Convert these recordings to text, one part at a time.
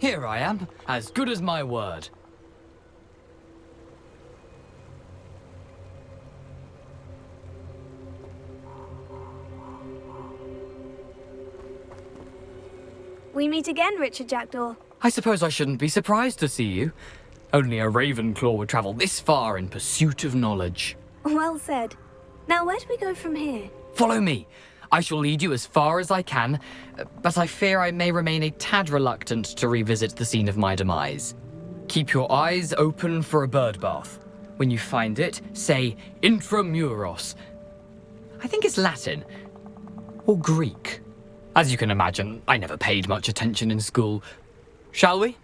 Here I am, as good as my word. We meet again, Richard Jackdaw. I suppose I shouldn't be surprised to see you. Only a Ravenclaw would travel this far in pursuit of knowledge. Well said. Now, where do we go from here? Follow me. I shall lead you as far as I can, but I fear I may remain a tad reluctant to revisit the scene of my demise. Keep your eyes open for a bird bath. When you find it, say intramuros. I think it's Latin. Or Greek. As you can imagine, I never paid much attention in school. Shall we?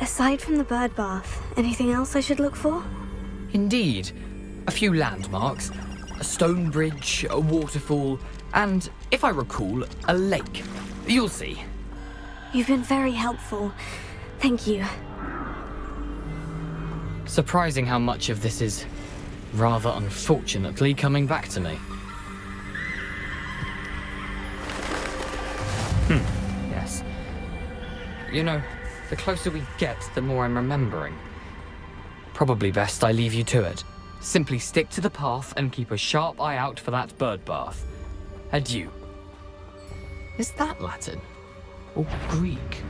Aside from the bird bath, anything else I should look for? Indeed. A few landmarks. A stone bridge, a waterfall, and, if I recall, a lake. You'll see. You've been very helpful. Thank you. Surprising how much of this is, rather unfortunately, coming back to me. Yes. You know, the closer we get, the more I'm remembering. Probably best I leave you to it. Simply stick to the path and keep a sharp eye out for that bird bath. Adieu. Is that Latin? Or Greek?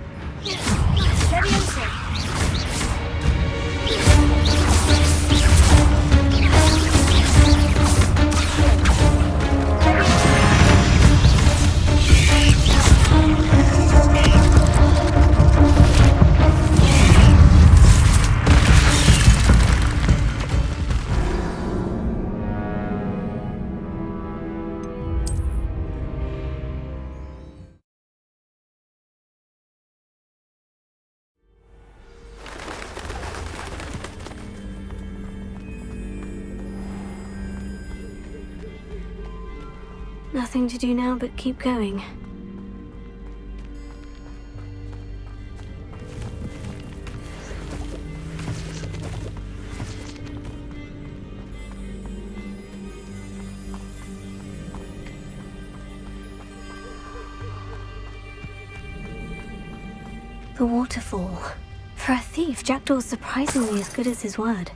Nothing to do now but keep going. The waterfall. For a thief, Jackdaw's surprisingly as good as his word.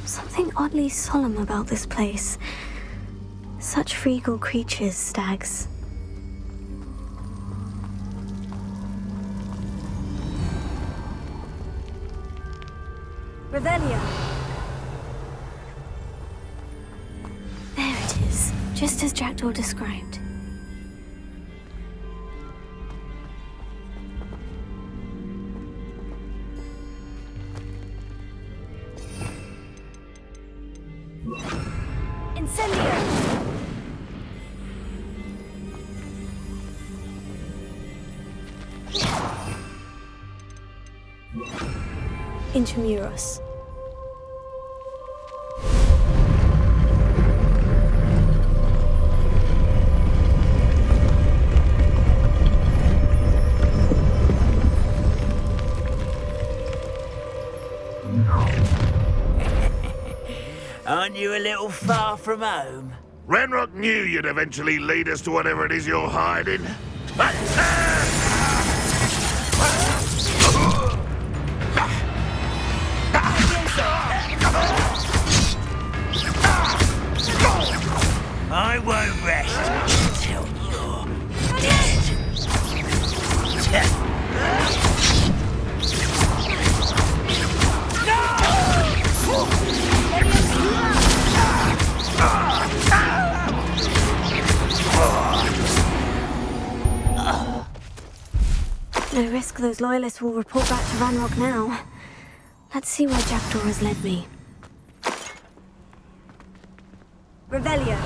Something oddly solemn about this place. Such regal creatures, stags. Revelia. There it is, just as Jackdaw described. Intramuros. Aren't you a little far from home? Renrock knew you'd eventually lead us to whatever it is you're hiding. I won't rest until you're dead. No risk those loyalists will report back to Ranrock now. Let's see where Jackdaw has led me. Revelio.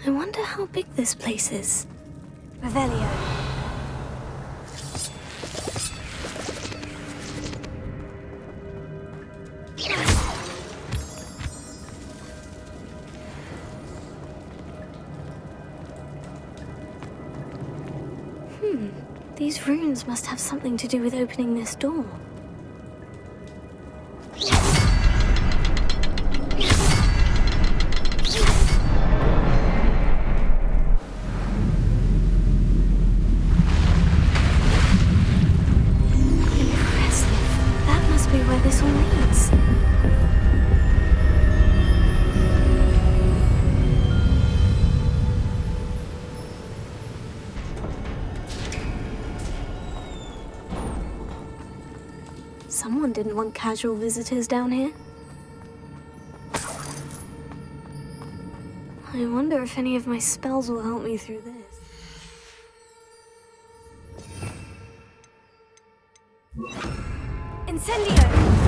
I wonder how big this place is. Revelio. These runes must have something to do with opening this door. Someone didn't want casual visitors down here. I wonder if any of my spells will help me through this. Incendio!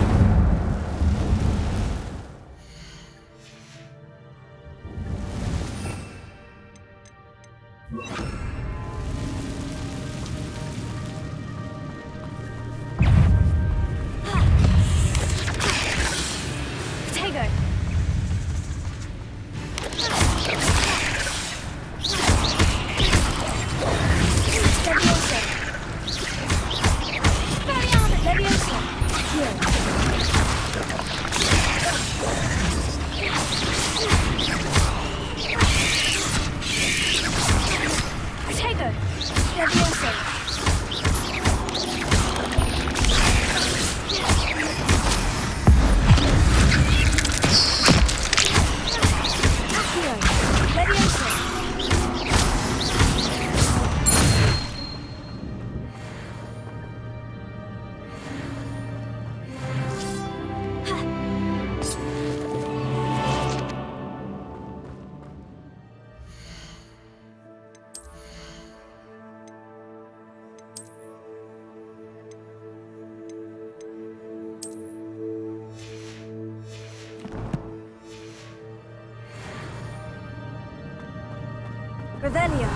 Revelio.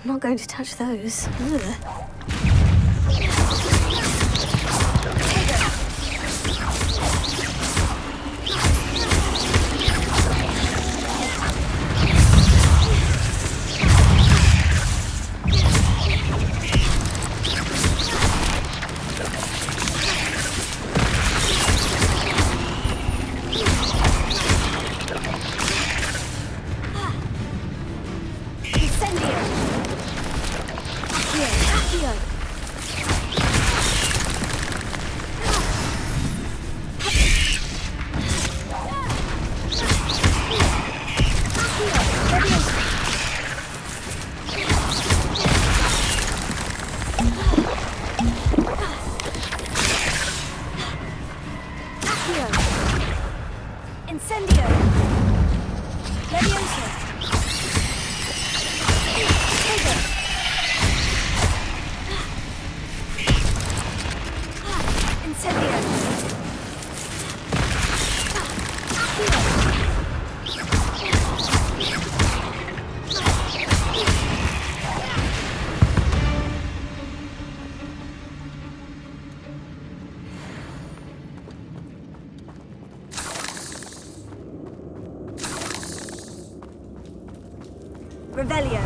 I'm not going to touch those. Ugh. Revelio.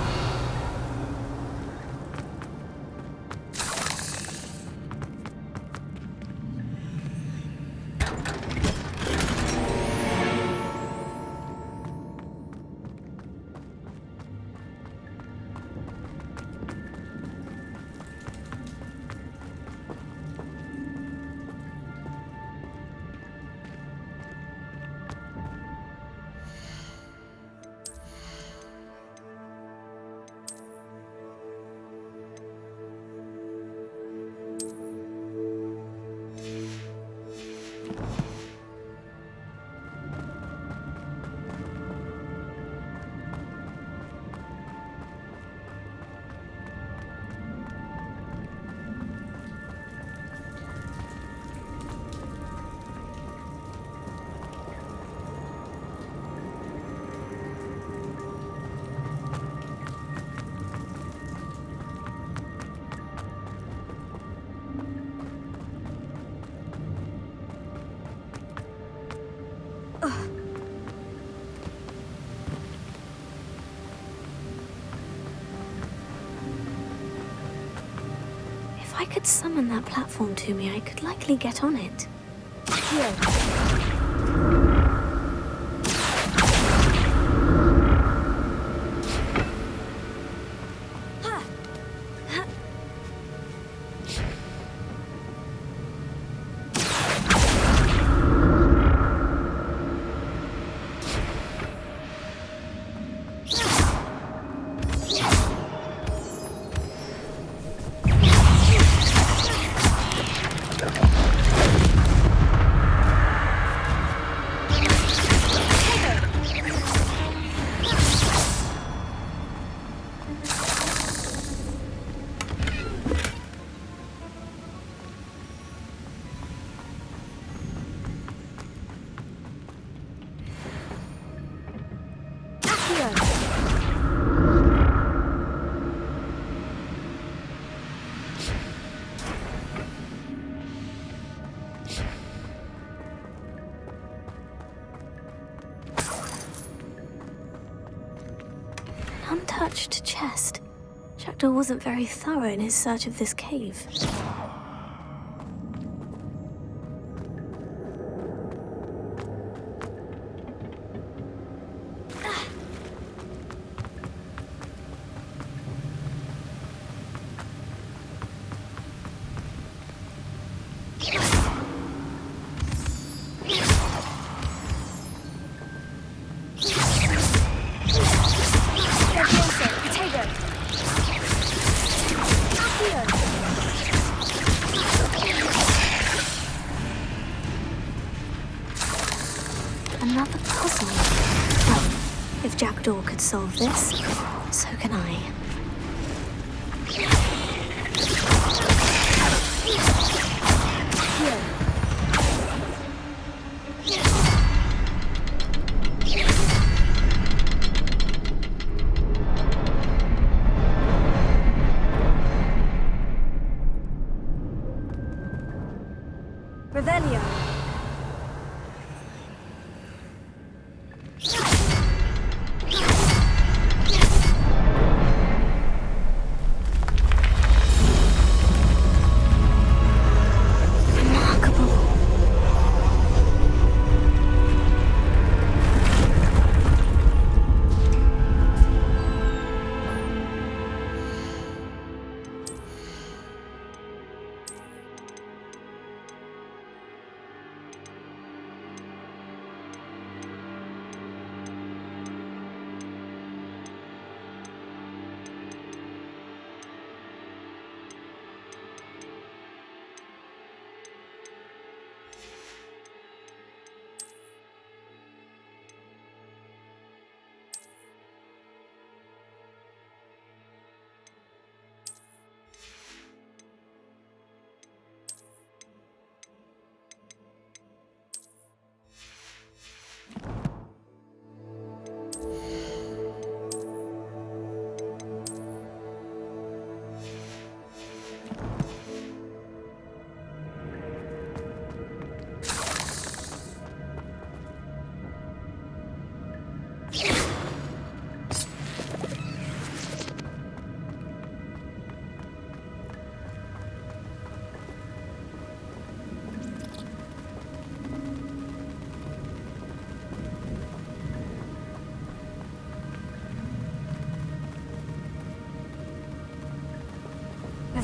If I could summon that platform to me, I could likely get on it. Here. Untouched chest. Jackdaw wasn't very thorough in his search of this cave. Another puzzle. Well, if Jackdaw could solve this, so can I. Revelio.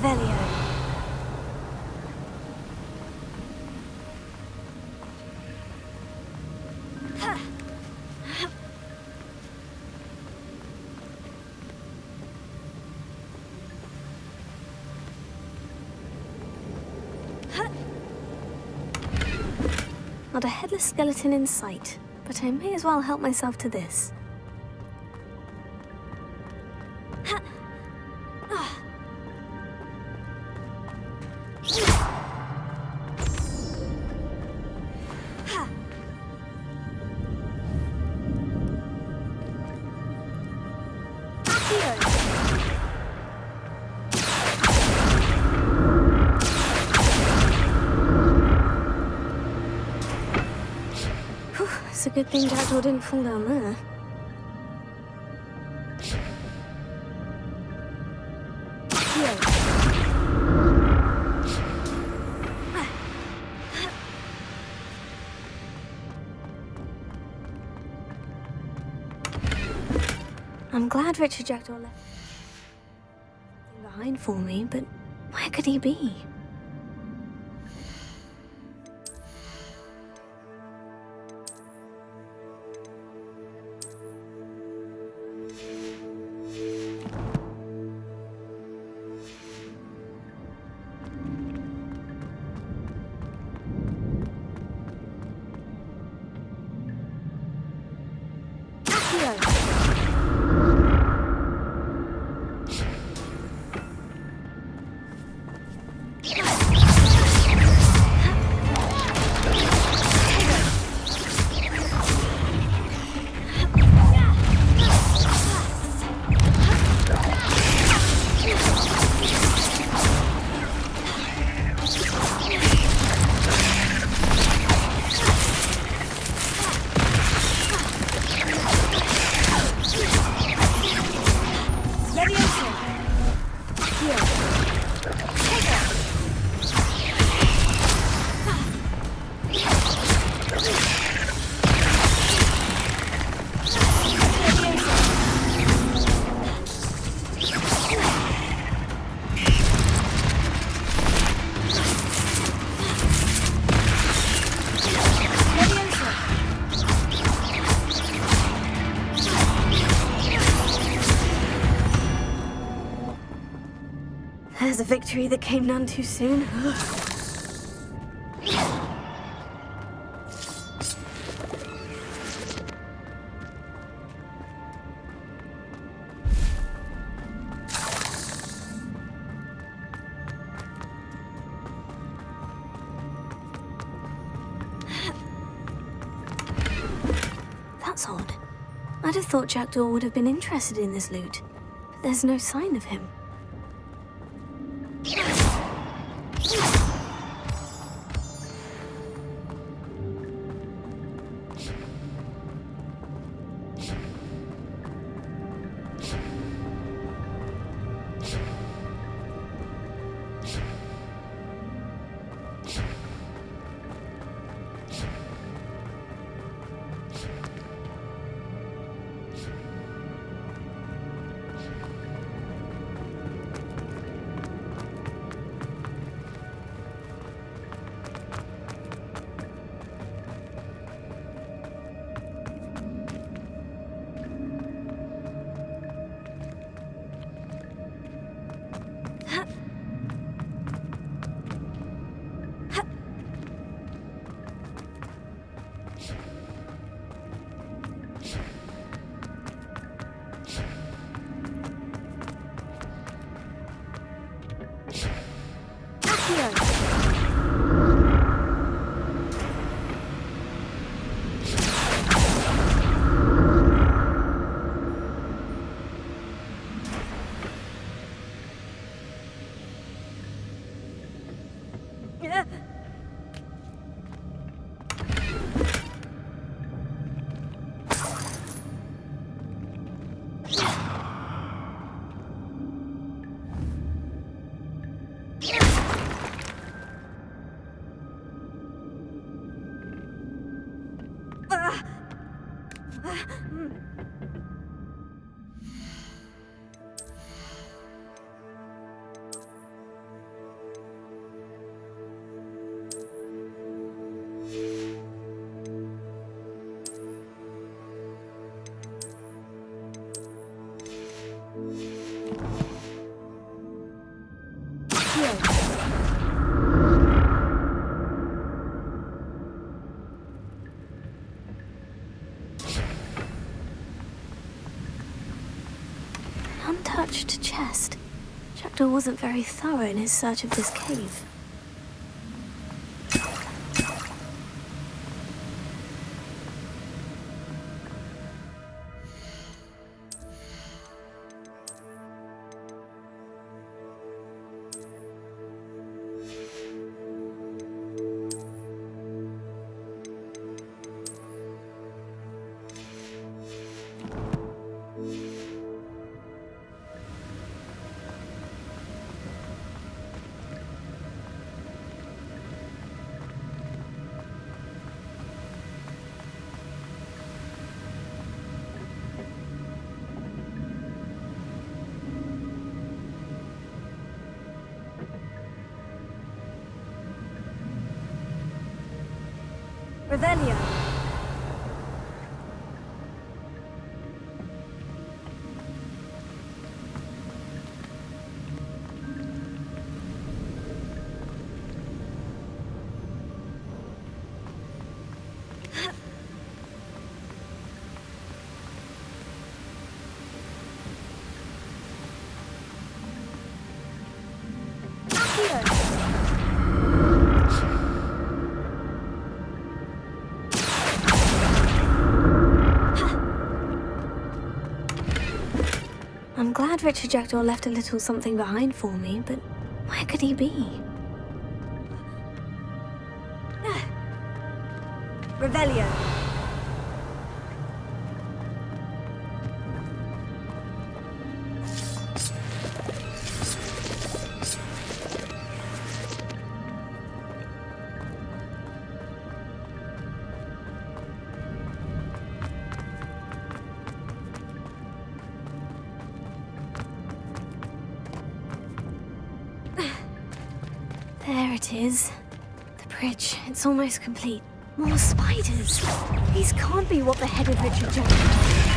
Revelio. Not a headless skeleton in sight, but I may as well help myself to this. It's a good thing Jackdaw didn't fall down there. I'm glad Richard Jackdaw left something behind for me, but where could he be? There's a victory that came none too soon. That's odd. I'd have thought Jackdaw would have been interested in this loot, but there's no sign of him. untouched chest. Jackdaw wasn't very thorough in his search of this cave. Revelio. I'm glad Richard Jackdaw left a little something behind for me, but where could he be? Revelio. There it is. The bridge. It's almost complete. More spiders. These can't be what beheaded Richard Jackdaw.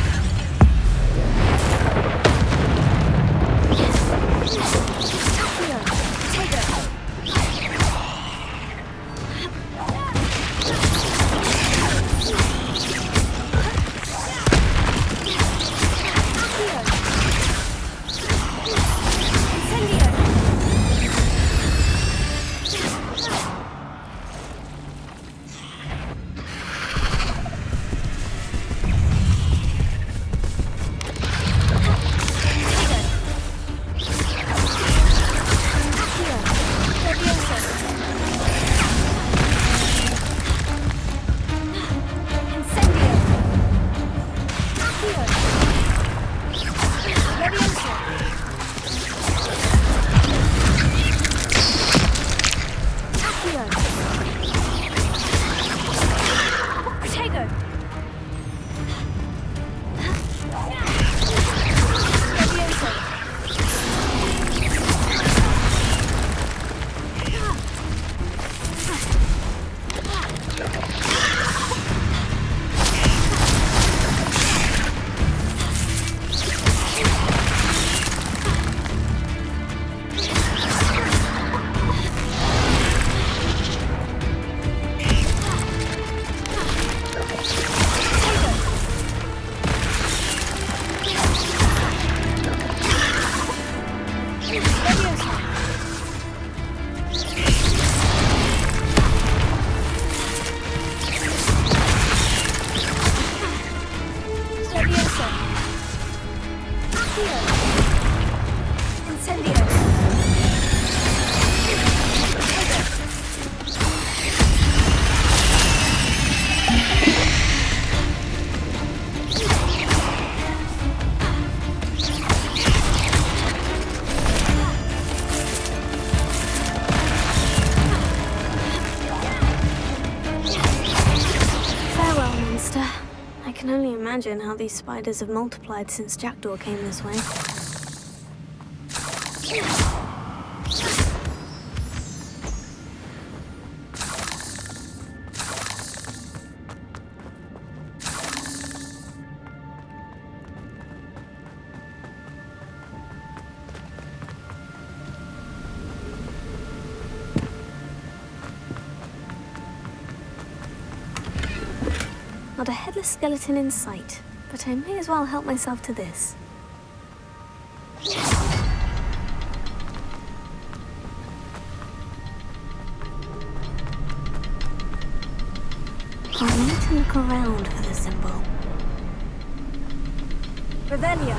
I can only imagine how these spiders have multiplied since Jackdaw came this way. Not a headless skeleton in sight, but I may as well help myself to this. I'll need to look around for the symbol. Revelio.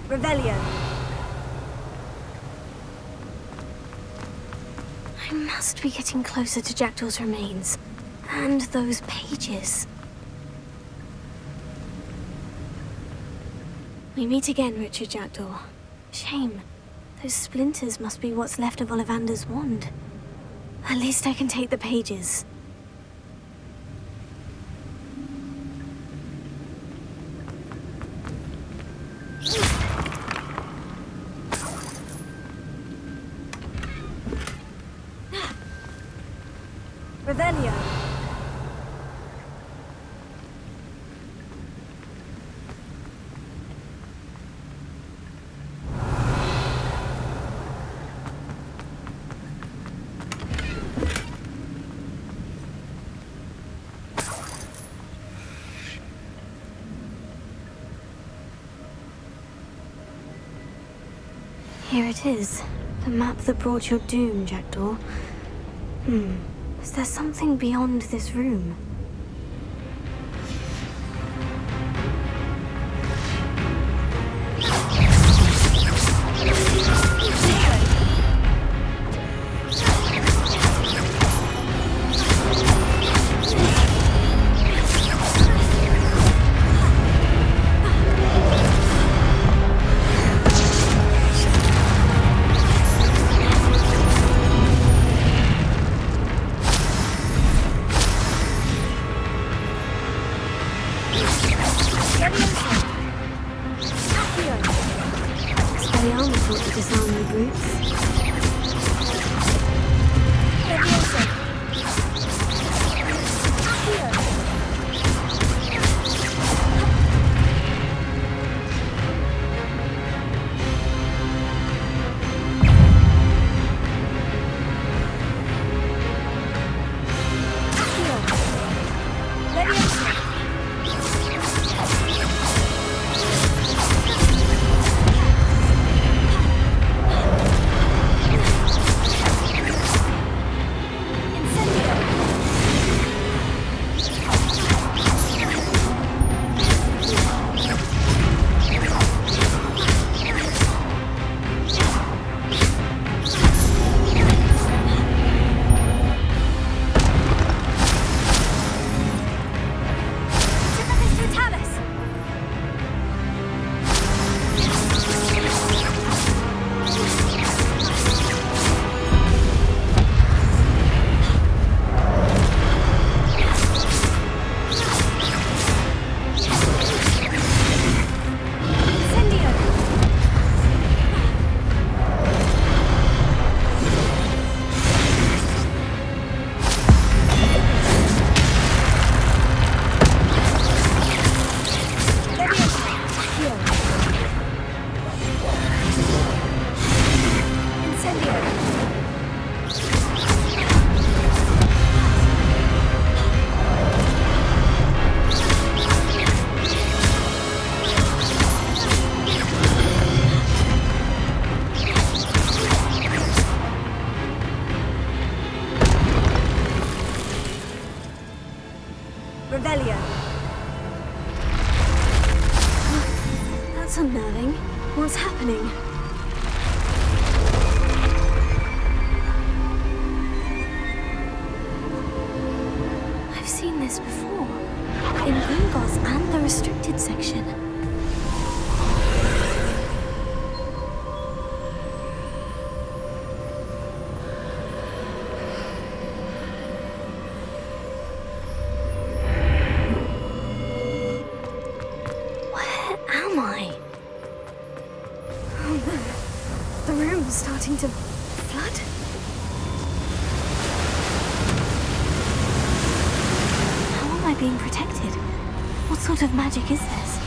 Revelio. I must be getting closer to Jackdaw's remains. And those pages. We meet again, Richard Jackdaw. Shame. Those splinters must be what's left of Ollivander's wand. At least I can take the pages. Revelio. Here it is. The map that brought your doom, Jackdaw. Is there something beyond this room? Expelliarmus thought to disarm the brutes. Revelio. That's unnerving. What's happening? I've seen this before. In Gringotts and the restricted section. Where am I? Oh no. The room's starting to flood. How am I being protected? What sort of magic is this?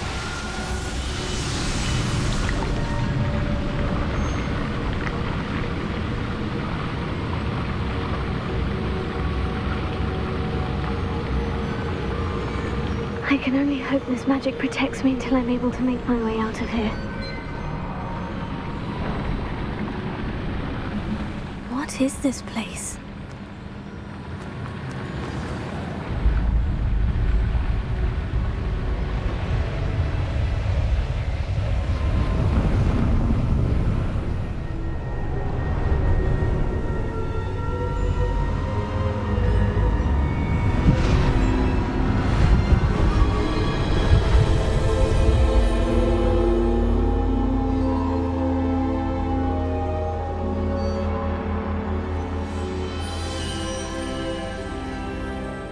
I can only hope this magic protects me until I'm able to make my way out of here. What is this place?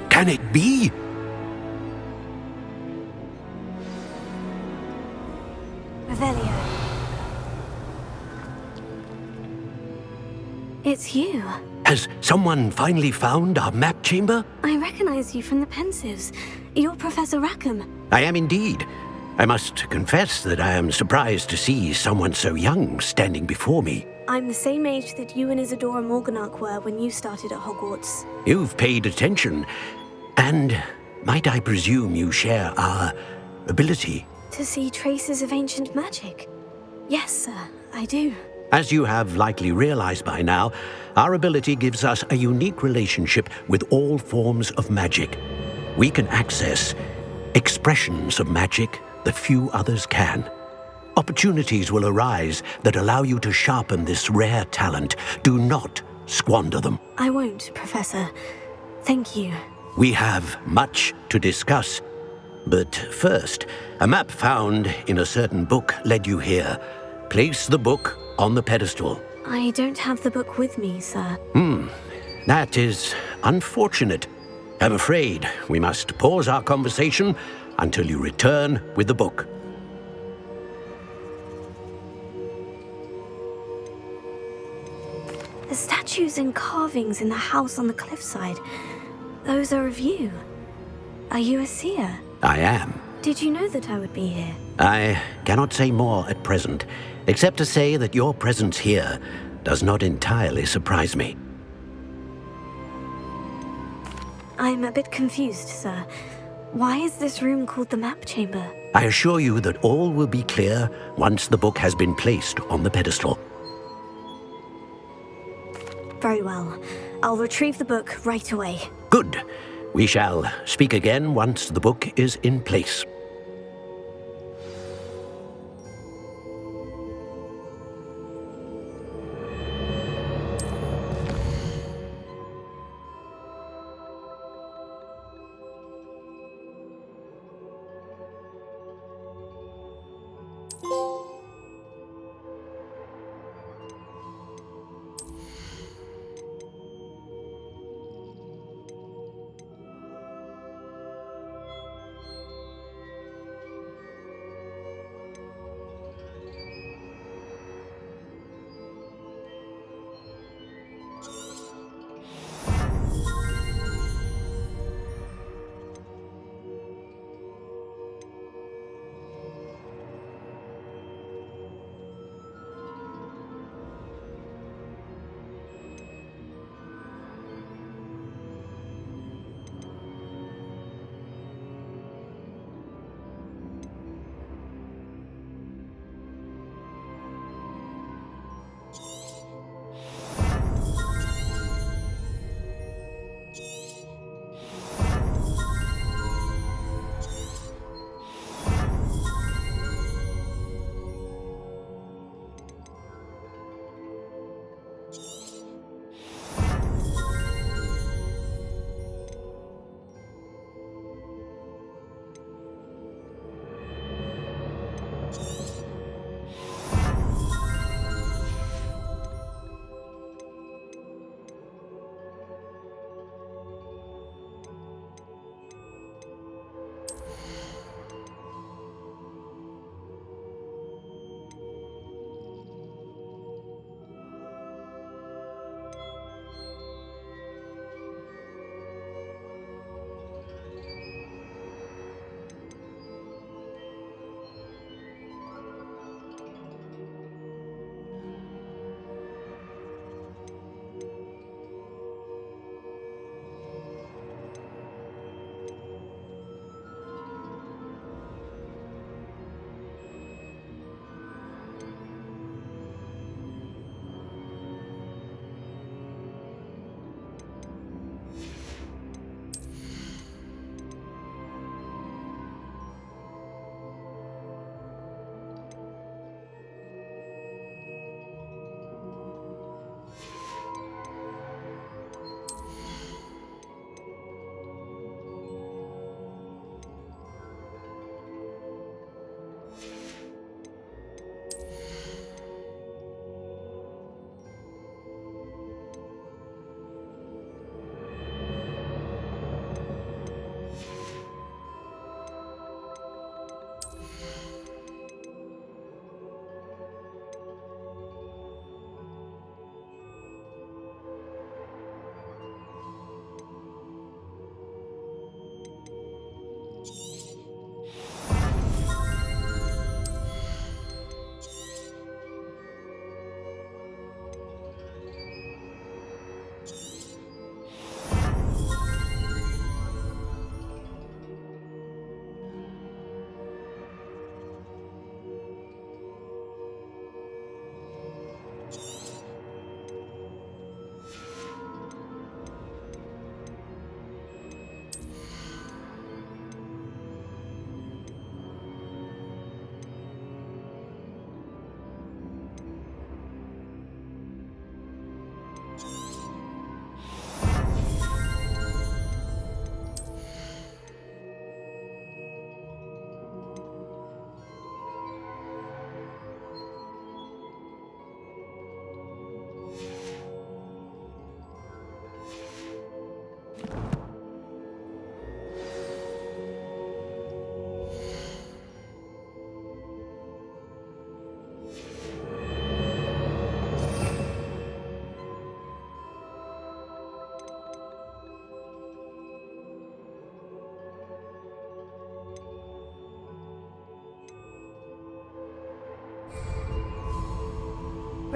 Can it be? Revelio. It's you. Has someone finally found our map chamber? I recognize you from the Pensives. You're Professor Rackham. I am indeed. I must confess that I am surprised to see someone so young standing before me. I'm the same age that you and Isadora Morganach were when you started at Hogwarts. You've paid attention. And might I presume you share our ability? To see traces of ancient magic? Yes, sir, I do. As you have likely realized by now, our ability gives us a unique relationship with all forms of magic. We can access expressions of magic that few others can. Opportunities will arise that allow you to sharpen this rare talent. Do not squander them. I won't, Professor. Thank you. We have much to discuss. But first, a map found in a certain book led you here. Place the book on the pedestal. I don't have the book with me, sir. That is unfortunate. I'm afraid we must pause our conversation until you return with the book. The statues and carvings in the house on the cliffside, those are of you. Are you a seer? I am. Did you know that I would be here? I cannot say more at present, except to say that your presence here does not entirely surprise me. I'm a bit confused, sir. Why is this room called the map chamber? I assure you that all will be clear once the book has been placed on the pedestal. Very well. I'll retrieve the book right away. Good. We shall speak again once the book is in place.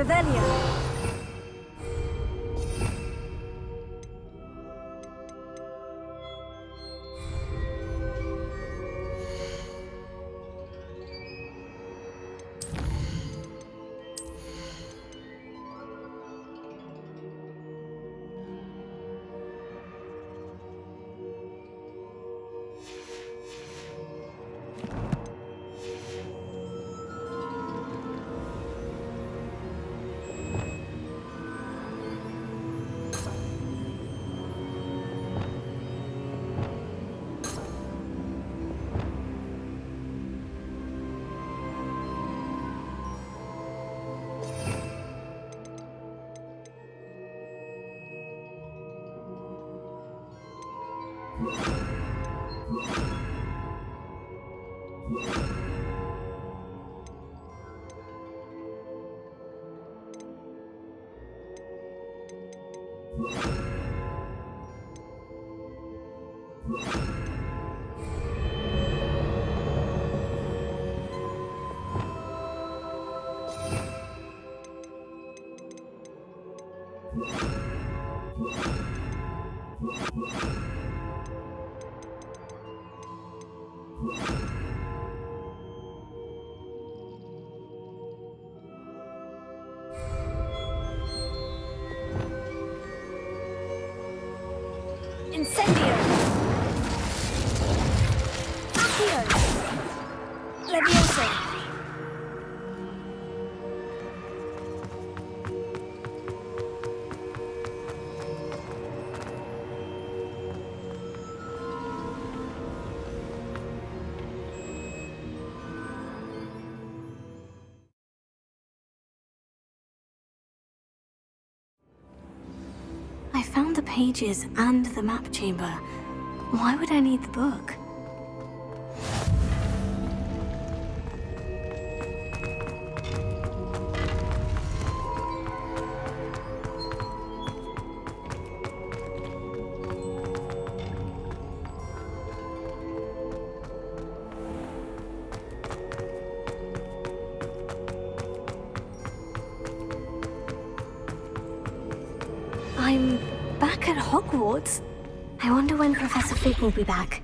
Revelio. Incendio! Accio! Levioso! I found the pages and the map chamber. Why would I need the book? I'm back at Hogwarts. I wonder when Professor Fig will be back.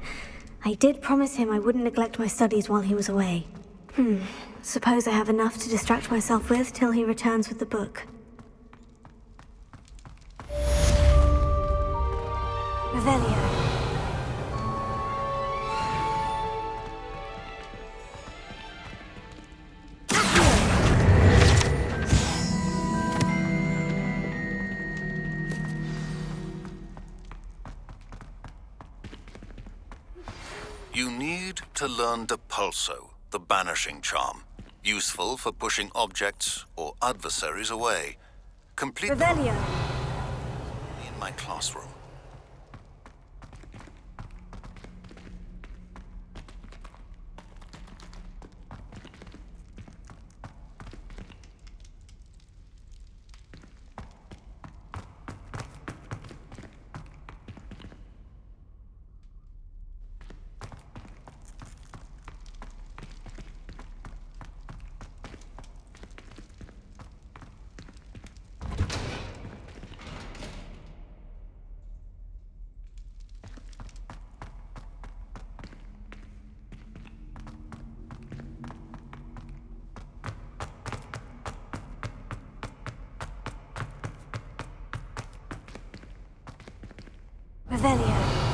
I did promise him I wouldn't neglect my studies while he was away. Suppose I have enough to distract myself with till he returns with the book. Revelio. You need to learn Depulso, the banishing charm. Useful for pushing objects or adversaries away. Complete Revelio. in my classroom. Revelio.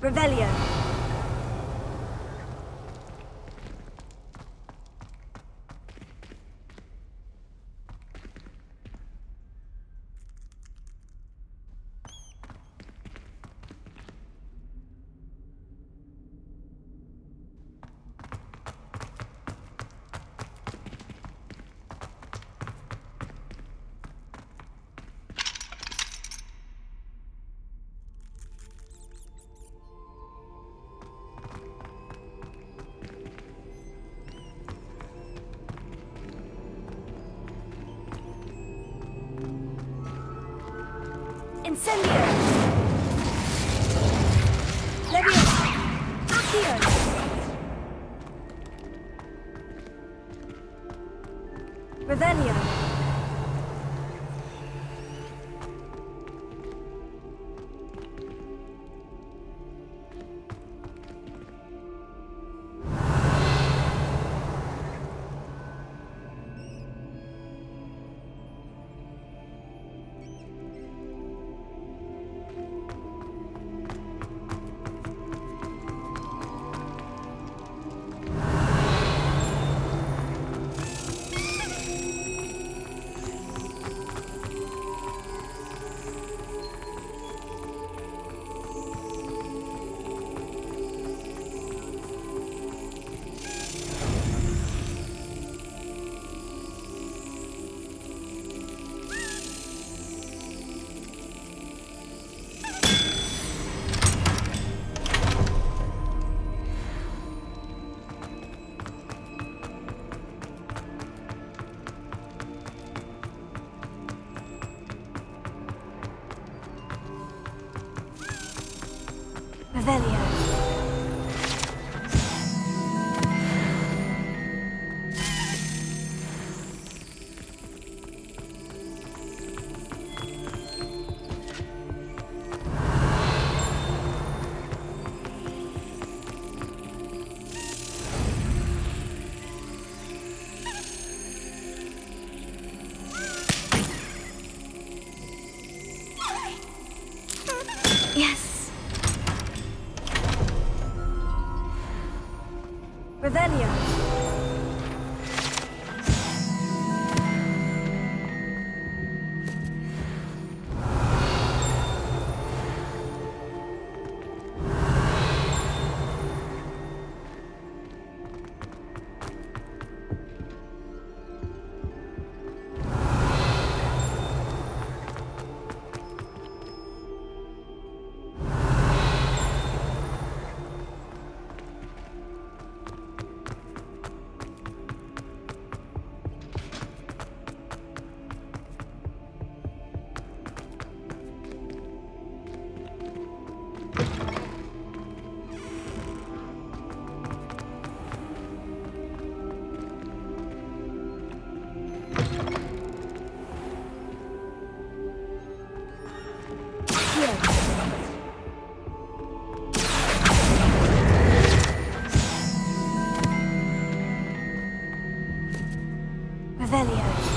Revelio. Incendio! Leviosa! Accio! Revelio! Revelio. Yes. Revelio. Revelio.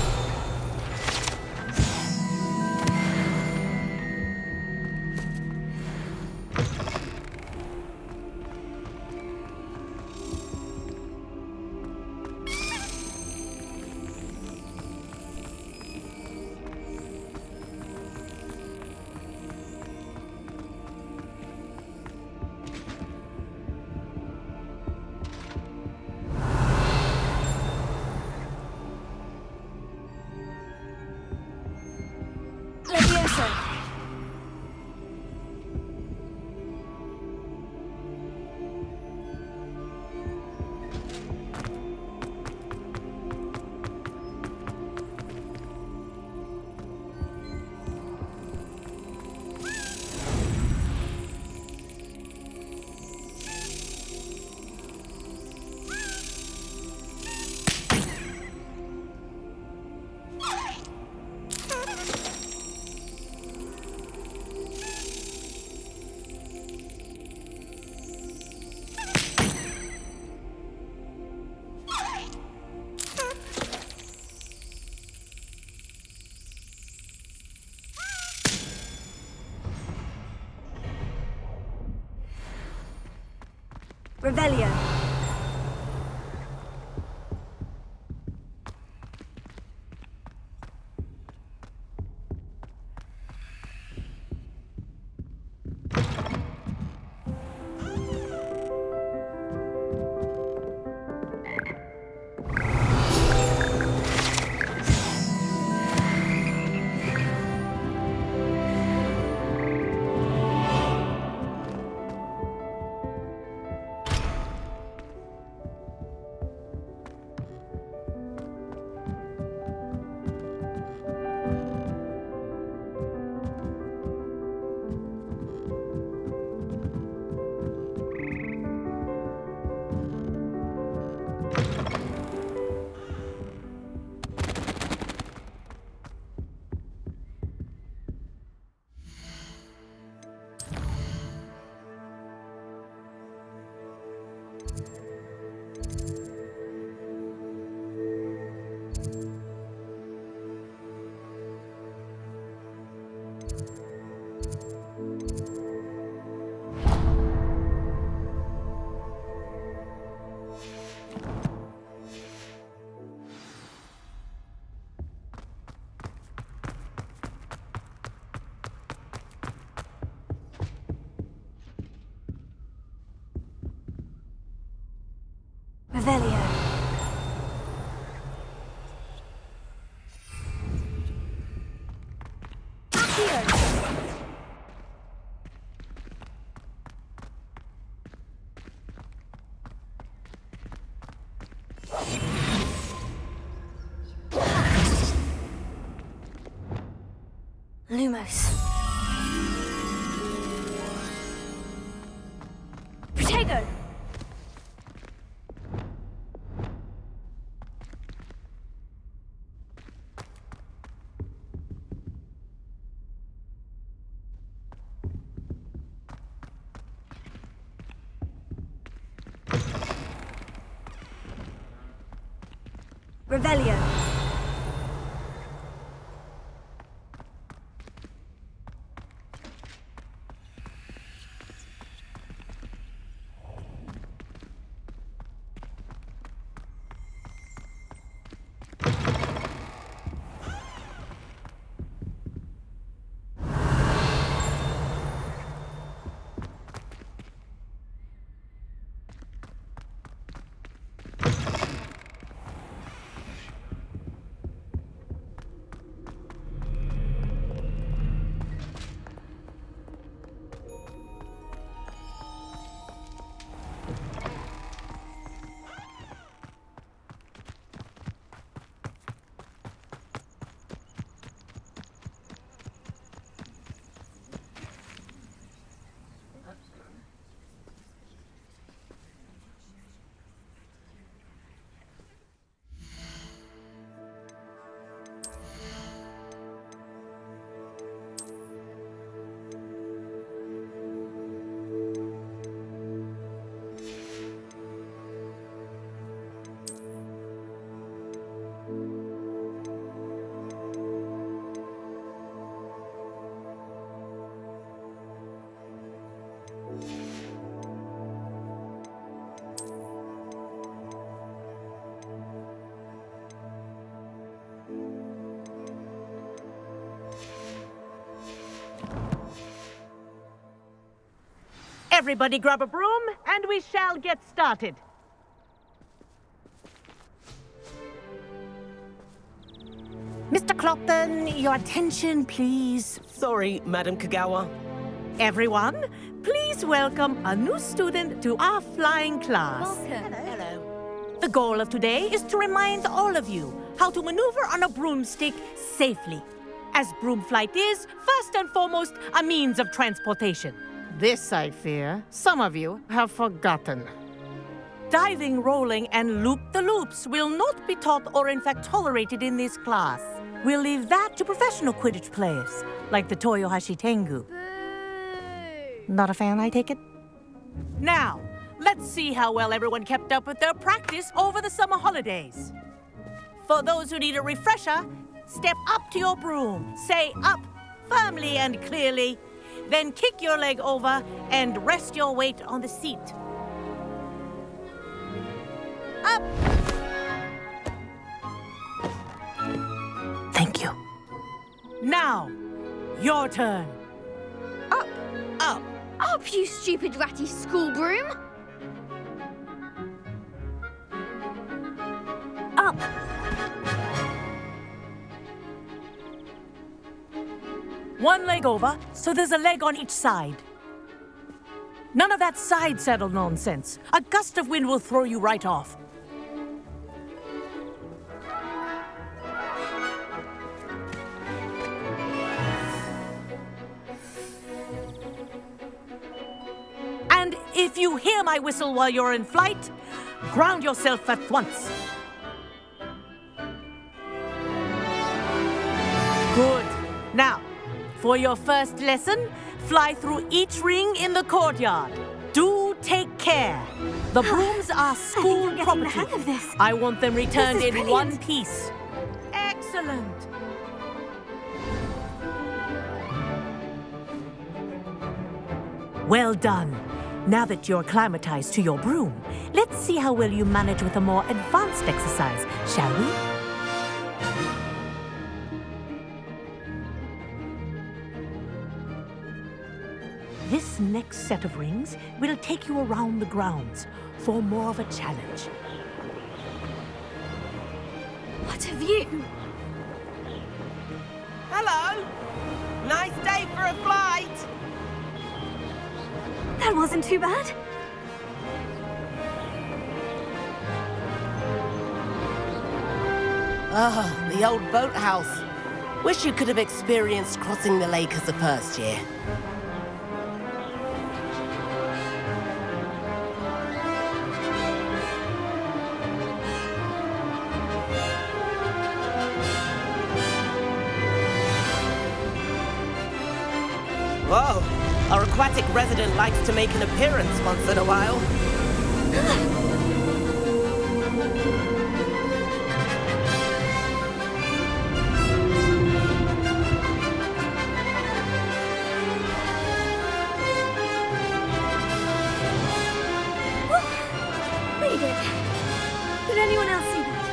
Leviosa. Revelio. Revelio. Accio. Lumos. Protego. Revelio. Everybody grab a broom, and we shall get started. Mr. Clopton, your attention, please. Sorry, Madam Kagawa. Everyone, please welcome a new student to our flying class. Welcome. Hello. The goal of today is to remind all of you how to maneuver on a broomstick safely, as broom flight is, first and foremost, a means of transportation. This, I fear, some of you have forgotten. Diving, rolling, and loop-the-loops will not be taught or in fact tolerated in this class. We'll leave that to professional Quidditch players, like the Toyohashi Tengu. Not a fan, I take it? Now, let's see how well everyone kept up with their practice over the summer holidays. For those who need a refresher, step up to your broom, say up firmly and clearly, then kick your leg over and rest your weight on the seat. Up! Thank you. Now, your turn. Up. Up. Up, you stupid ratty school broom. Up. One leg over, so there's a leg on each side. None of that side saddle nonsense. A gust of wind will throw you right off. And if you hear my whistle while you're in flight, ground yourself at once. Good. Now, for your first lesson, fly through each ring in the courtyard. Do take care. The brooms are school I'm getting property. the hang of this. I want them returned This is in brilliant. one piece. Excellent. Well done. Now that you're acclimatized to your broom, let's see how well you manage with a more advanced exercise, shall we? This next set of rings will take you around the grounds for more of a challenge. What have you? Hello. Nice day for a flight. That wasn't too bad. Ah, the old boathouse. Wish you could have experienced crossing the lake as a first year. Whoa, our aquatic resident likes to make an appearance once in a while. Read it. Did anyone else see that?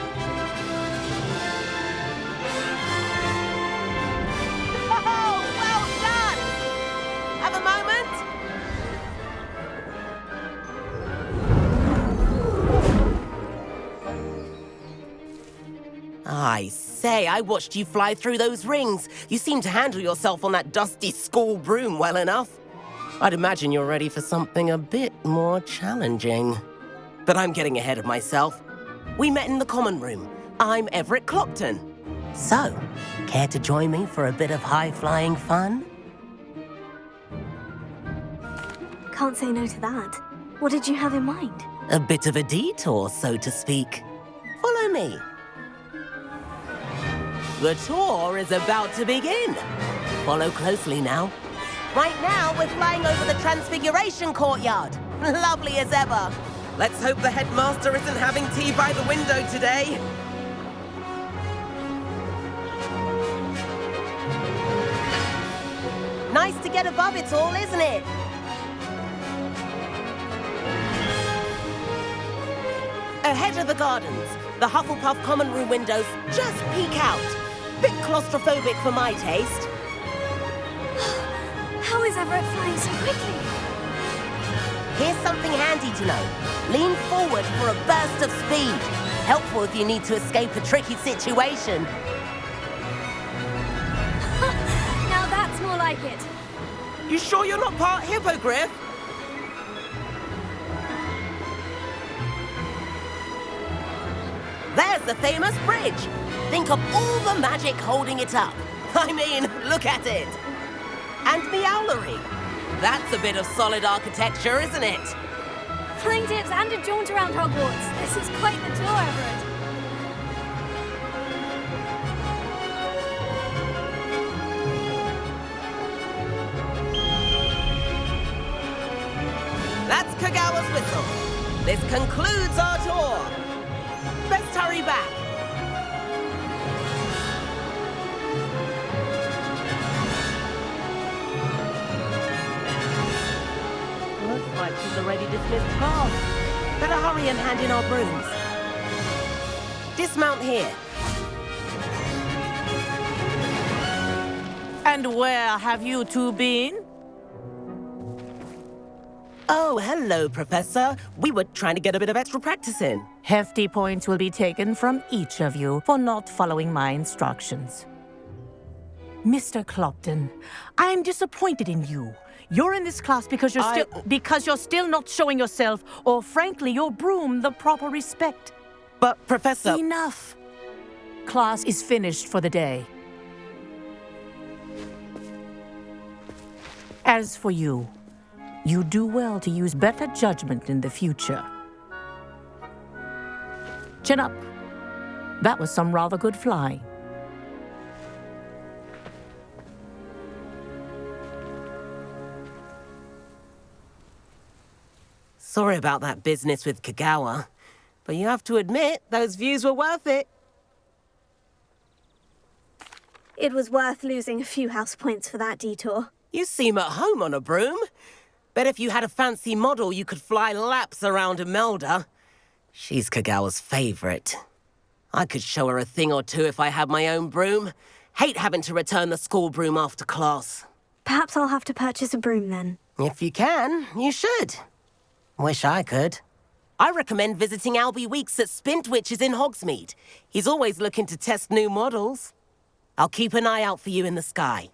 Oh, well done! Have a moment? I say, I watched you fly through those rings. You seem to handle yourself on that dusty school broom well enough. I'd imagine you're ready for something a bit more challenging. But I'm getting ahead of myself. We met in the common room. I'm Everett Clopton. So, care to join me for a bit of high-flying fun? Can't say no to that. What did you have in mind? A bit of a detour, so to speak. Follow me. The tour is about to begin. Follow closely now. Right now, we're flying over the Transfiguration Courtyard. Lovely as ever. Let's hope the headmaster isn't having tea by the window today. Nice to get above it all, isn't it? Ahead of the gardens, the Hufflepuff common room windows just peek out. Bit claustrophobic for my taste. How is Everett flying so quickly? Here's something handy to know. Lean forward for a burst of speed. Helpful if you need to escape a tricky situation. Now that's more like it. You sure you're not part hippogriff? There's the famous bridge. Think of all the magic holding it up. I mean, look at it. And Meowlery. That's a bit of solid architecture, isn't it? Flying tips and a jaunt around Hogwarts. This is quite the tour, Everett. That's Kagawa's whistle. This concludes our tour. Best hurry back. Looks like she's already dismissed class. Better hurry and hand in our brooms. Dismount here. And where have you two been? Oh, hello, Professor. We were trying to get a bit of extra practice in. Hefty points will be taken from each of you for not following my instructions. Mr. Clopton, I'm disappointed in you. You're in this class because you're still not showing yourself, or frankly, your broom the proper respect. But, Professor... Enough. Class is finished for the day. As for you, you do well to use better judgment in the future. Chin up. That was some rather good flying. Sorry about that business with Kagawa, but you have to admit, those views were worth it. It was worth losing a few house points for that detour. You seem at home on a broom. Bet if you had a fancy model, you could fly laps around Imelda. She's Kagawa's favorite. I could show her a thing or two if I had my own broom. Hate having to return the school broom after class. Perhaps I'll have to purchase a broom then. If you can, you should. Wish I could. I recommend visiting Albie Weeks at Spintwitches in Hogsmeade. He's always looking to test new models. I'll keep an eye out for you in the sky.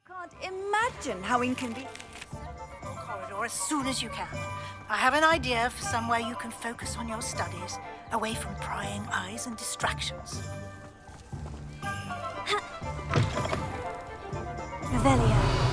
Can't imagine how inconvenient. Corridor as soon as you can. I have an idea for somewhere you can focus on your studies, away from prying eyes and distractions. Revelio.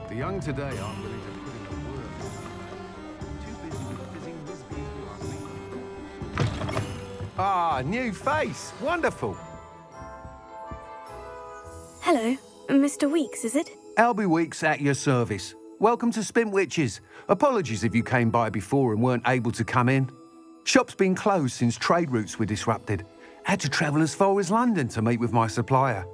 The young today aren't willing to put in the work. Too busy with fizzing whiz-bees, if you ask me. Ah, new face. Wonderful. Hello, Mr. Weeks, is it? Albie Weeks at your service. Welcome to Spintwitches. Apologies if you came by before and weren't able to come in. Shop's been closed since trade routes were disrupted. Had to travel as far as London to meet with my supplier.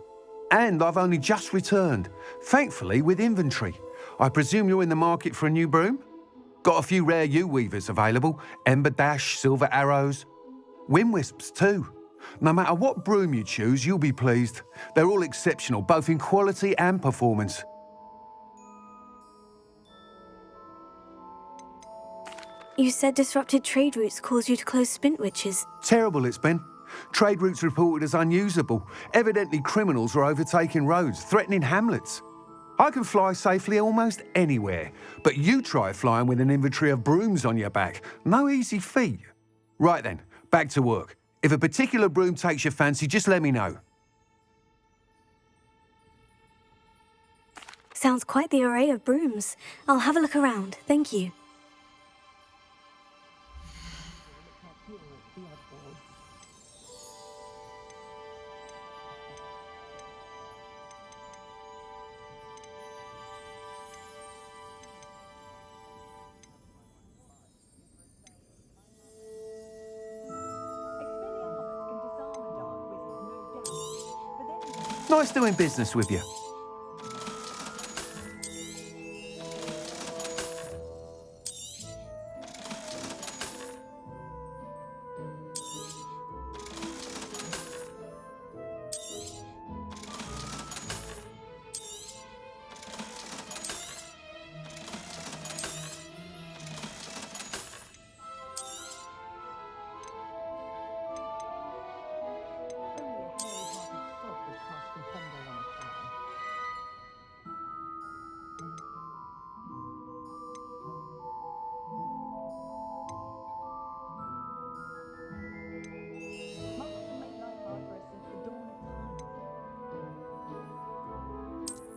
And I've only just returned, thankfully with inventory. I presume you're in the market for a new broom? Got a few rare U-weavers available, Ember Dash, Silver Arrows. Wind Wisps too. No matter what broom you choose, you'll be pleased. They're all exceptional, both in quality and performance. You said disrupted trade routes caused you to close Spintwitches. Terrible it's been. Trade routes reported as unusable. Evidently criminals are overtaking roads, threatening hamlets. I can fly safely almost anywhere, but you try flying with an inventory of brooms on your back. No easy feat. Right then, back to work. If a particular broom takes your fancy, just let me know. Sounds quite the array of brooms. I'll have a look around, thank you. Nice doing business with you.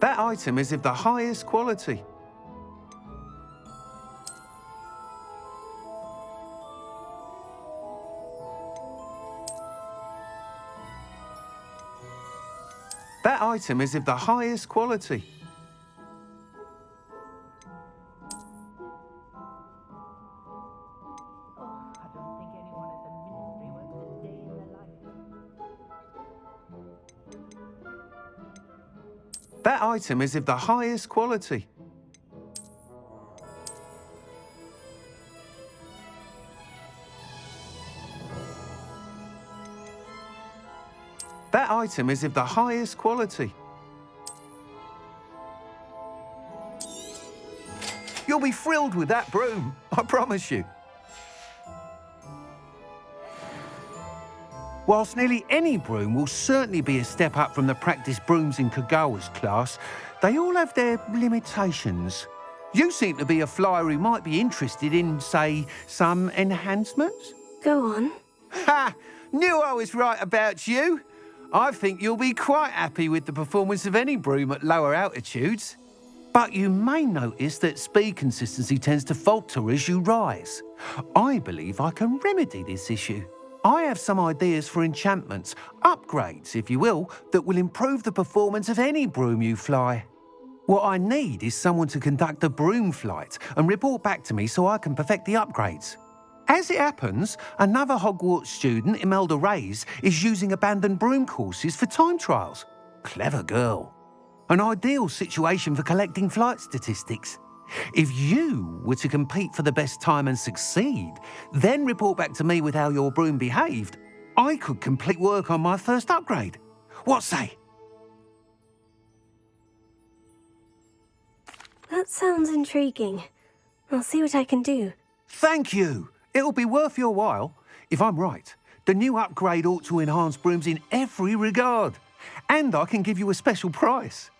That item is of the highest quality. That item is of the highest quality. That item is of the highest quality. That item is of the highest quality. You'll be thrilled with that broom, I promise you. Whilst nearly any broom will certainly be a step up from the practice brooms in Kagawa's class, they all have their limitations. You seem to be a flyer who might be interested in, say, some enhancements? Go on. Ha! Knew I was right about you. I think you'll be quite happy with the performance of any broom at lower altitudes. But you may notice that speed consistency tends to falter as you rise. I believe I can remedy this issue. I have some ideas for enchantments, upgrades, if you will, that will improve the performance of any broom you fly. What I need is someone to conduct a broom flight and report back to me so I can perfect the upgrades. As it happens, another Hogwarts student, Imelda Reyes, is using abandoned broom courses for time trials. Clever girl. An ideal situation for collecting flight statistics. If you were to compete for the best time and succeed, then report back to me with how your broom behaved, I could complete work on my first upgrade. What say? That sounds intriguing. I'll see what I can do. Thank you. It'll be worth your while. If I'm right, the new upgrade ought to enhance brooms in every regard. And I can give you a special price.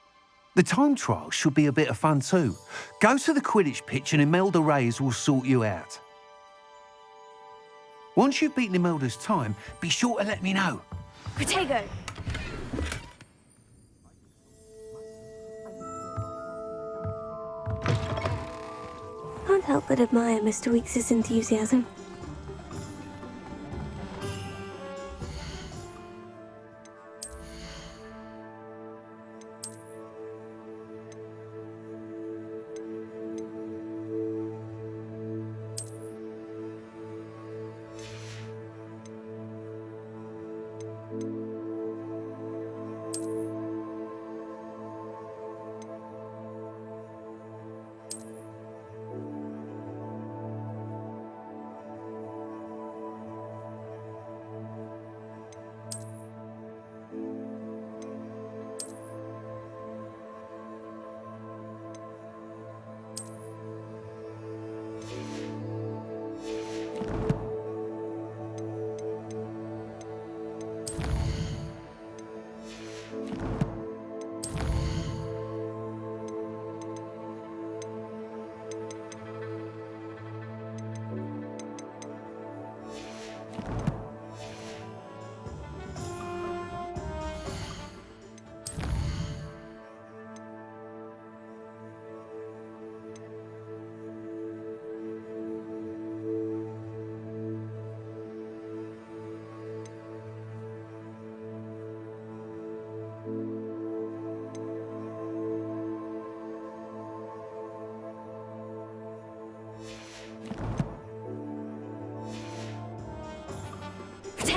The time trial should be a bit of fun too. Go to the Quidditch pitch and Imelda Reyes will sort you out. Once you've beaten Imelda's time, be sure to let me know. Protego! Can't help but admire Mr. Weekes' enthusiasm.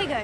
you go.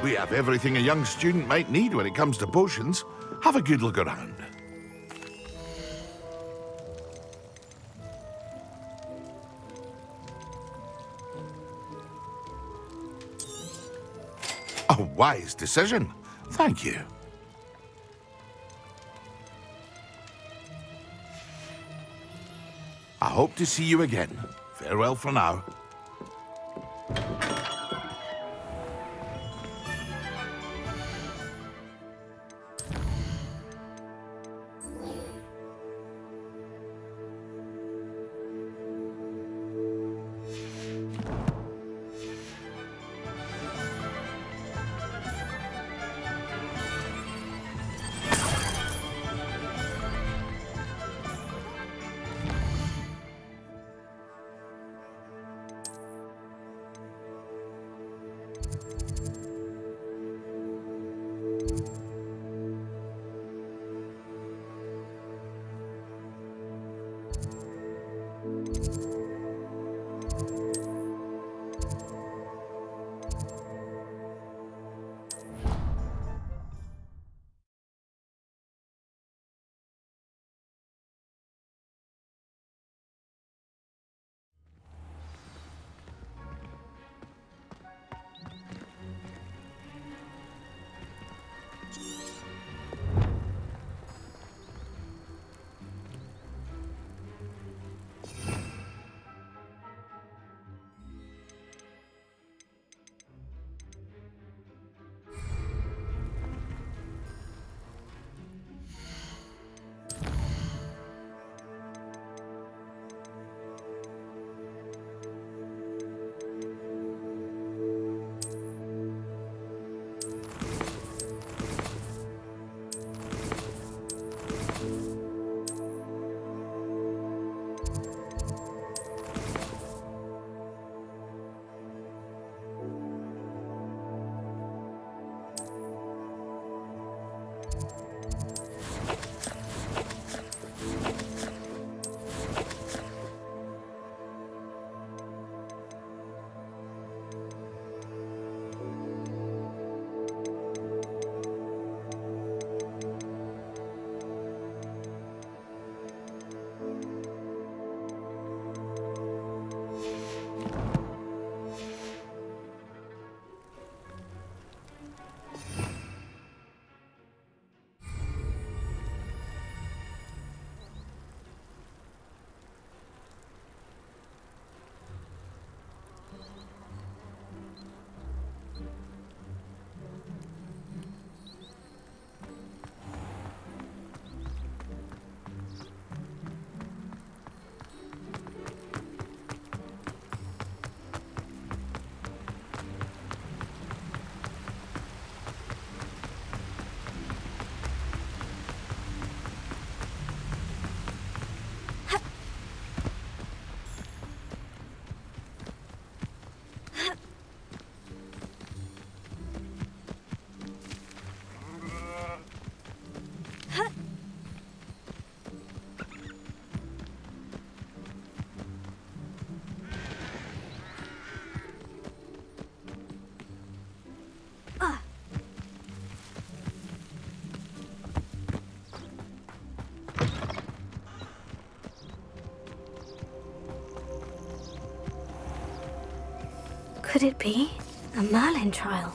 We have everything a young student might need when it comes to potions. Have a good look around. A wise decision. Thank you. I hope to see you again. Farewell for now. Could it be a Merlin trial?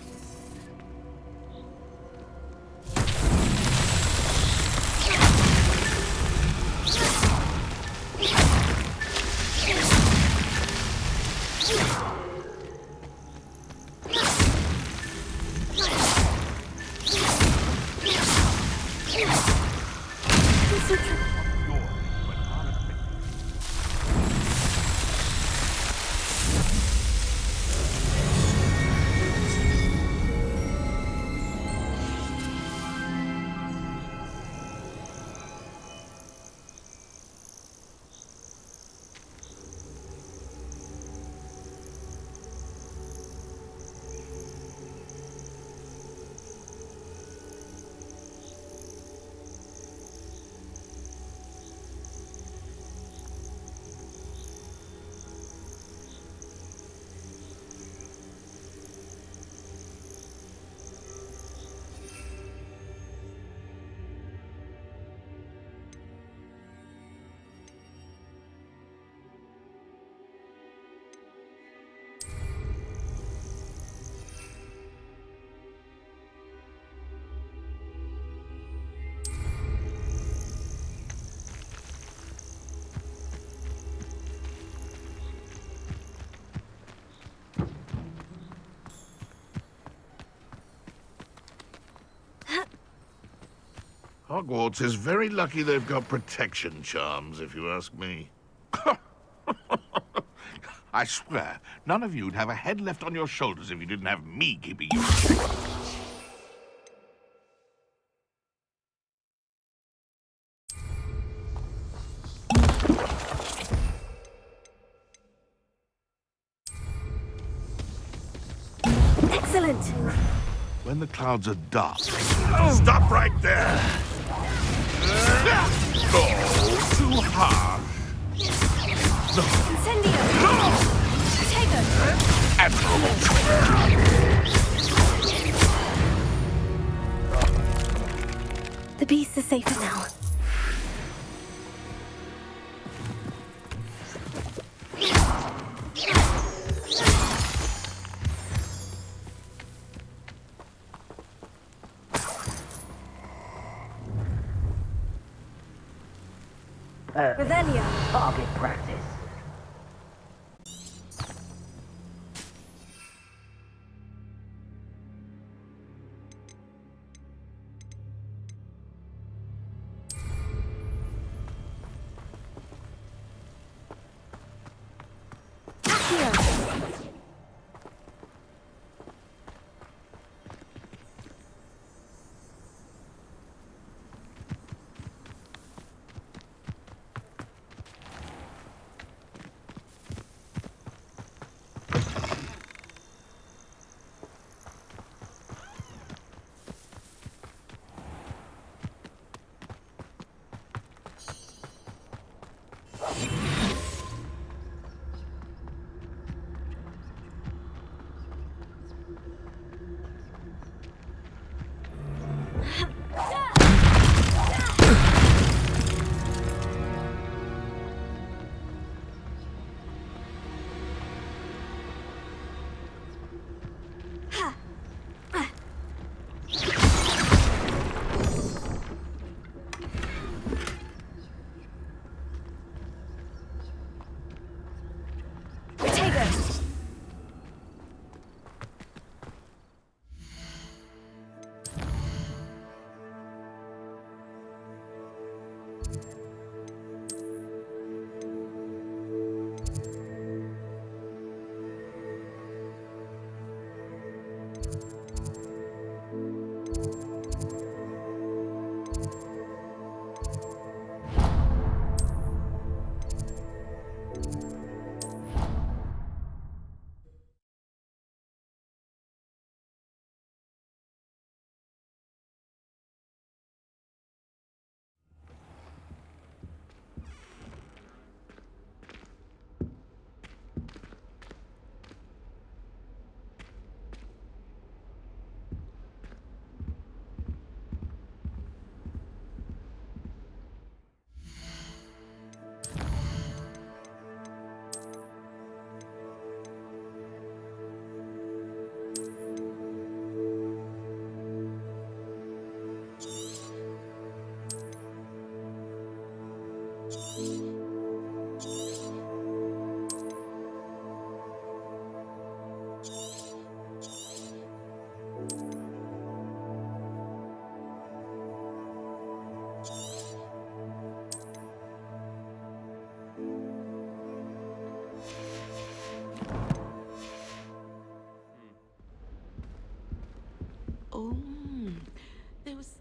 Hogwarts is very lucky they've got protection charms, if you ask me. I swear, none of you'd have a head left on your shoulders if you didn't have me keeping you in check. Excellent! When the clouds are dark, stop right there! Oh, too harsh. Incendio! The beast is safer now. Revelio. Target practice. Oh, there was